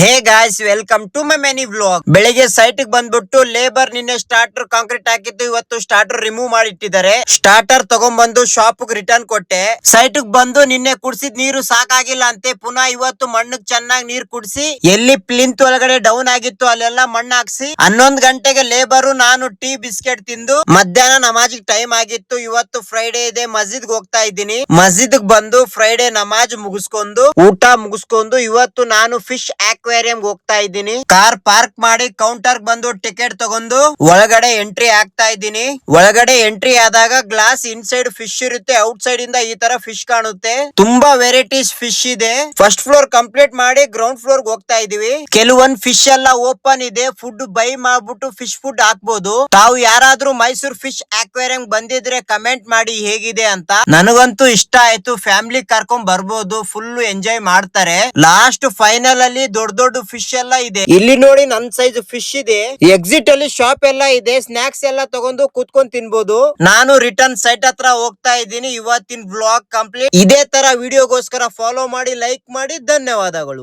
Hey guys, welcome to my mini vlog. ಬೆಳಿಗ್ಗೆ site ಬಂದ್ಬಿಟ್ಟು labour ನಿನ್ನೆ ಸ್ಟಾರ್ಟರ್ ಕಾಂಕ್ರೀಟ್ ಹಾಕಿದ್ದು, ಇವತ್ತು ಸ್ಟಾರ್ಟರ್ ರಿಮೂವ್ ಮಾಡಿಟ್ಟಿದ್ದಾರೆ. ಸ್ಟಾರ್ಟರ್ ತಗೊಂಡ್ಬಂದು ಶಾಪ್ ರಿಟರ್ನ್ ಕೊಟ್ಟೆ. ಸೈಟ್ ಬಂದು ನಿನ್ನೆ ಕುಡ್ಸಿದ್ ನೀರು ಸಾಕಾಗಿಲ್ಲ ಅಂತೆ, ಪುನಃ ಇವತ್ತು ಮಣ್ಣಗ್ ಚೆನ್ನಾಗಿ ನೀರ್ ಕುಡ್ಸಿ, ಎಲ್ಲಿ ಪ್ಲಿಂತ್ ಒಳಗಡೆ ಡೌನ್ ಆಗಿತ್ತು ಅಲ್ಲೆಲ್ಲ ಮಣ್ಣು ಹಾಕ್ಸಿ 11 ಗಂಟೆಗೆ ಲೇಬರು ನಾನು ಟೀ ಬಿಸ್ಕೆಟ್ ತಿಂದು ಮಧ್ಯಾಹ್ನ ನಮಾಜಿಗೆ ಟೈಮ್ ಆಗಿತ್ತು. ಇವತ್ತು ಫ್ರೈಡೆ ಇದೆ, ಮಸ್ಜಿದ್ಗೆ ಹೋಗ್ತಾ ಇದ್ದೀನಿ. ಮಸ್ಜಿದ್ ಬಂದು ಫ್ರೈಡೆ ನಮಾಜ್ ಮುಗಿಸ್ಕೊಂಡು ಊಟ ಮುಗಿಸ್ಕೊಂಡು ಇವತ್ತು ನಾನು ಫಿಶ್ ಅಕ್ವೇರಿಯಂ ಹೋಗ್ತಾ ಇದ್ದೀನಿ. ಕಾರ್ ಪಾರ್ಕ್ ಮಾಡಿ ಕೌಂಟರ್ ಬಂದು ಟಿಕೆಟ್ ತಗೊಂಡು ಒಳಗಡೆ ಎಂಟ್ರಿ ಆಗ್ತಾ ಇದ್ದೀನಿ. ಒಳಗಡೆ ಎಂಟ್ರಿ ಆದಾಗ ಗ್ಲಾಸ್ ಇನ್ಸೈಡ್ ಫಿಶ್ ಇರುತ್ತೆ, ಔಟ್ ಸೈಡ್ ಇಂದ ಈ ತರ ಫಿಶ್ ಕಾಣುತ್ತೆ. ತುಂಬಾ ವೆರೈಟೀಸ್ ಫಿಶ್ ಇದೆ. ಫಸ್ಟ್ ಫ್ಲೋರ್ ಕಂಪ್ಲೀಟ್ ಮಾಡಿ ಗ್ರೌಂಡ್ ಫ್ಲೋರ್ ಹೋಗ್ತಾ ಇದೀವಿ. ಕೆಲವೊಂದ್ ಫಿಶ್ ಎಲ್ಲ ಓಪನ್ ಇದೆ, ಫುಡ್ ಬೈ ಮಾಡ್ಬಿಟ್ಟು ಫಿಶ್ ಫುಡ್ ಹಾಕ್ಬೋದು. ತಾವು ಯಾರಾದ್ರೂ ಮೈಸೂರು ಫಿಶ್ ಅಕ್ವೇರಿಯಂ ಬಂದಿದ್ರೆ ಕಮೆಂಟ್ ಮಾಡಿ ಹೇಗಿದೆ ಅಂತ. ನನಗಂತೂ ಇಷ್ಟ ಆಯ್ತು, ಫ್ಯಾಮಿಲಿ ಕರ್ಕೊಂಡ್ ಬರ್ಬೋದು, ಫುಲ್ ಎಂಜಾಯ್ ಮಾಡ್ತಾರೆ. ಲಾಸ್ಟ್ ಫೈನಲ್ ಅಲ್ಲಿ ದೊಡ್ಡ ಫಿಶ್ ಎಲ್ಲ ಇದೆ. ಇಲ್ಲಿ ನೋಡಿ ನನ್ ಸೈಜ್ ಫಿಶ್ ಇದೆ. ಎಕ್ಸಿಟ್ ಅಲ್ಲಿ ಶಾಪ್ ಎಲ್ಲ ಇದೆ, ಸ್ನಾಕ್ಸ್ ಎಲ್ಲ ತಗೊಂಡು ಕೂತ್ಕೊಂಡ್ ತಿನ್ಬೋದು. ನಾನು ರಿಟರ್ನ್ ಸೈಟ್ ಹತ್ರ ಹೋಗ್ತಾ ಇದ್ದೀನಿ. ಇವತ್ತಿನ ವ್ಲಾಗ್ ಕಂಪ್ಲೀಟ್. ಇದೇ ತರ ವಿಡಿಯೋಗೋಸ್ಕರ ಫಾಲೋ ಮಾಡಿ, ಲೈಕ್ ಮಾಡಿ. ಧನ್ಯವಾದಗಳು.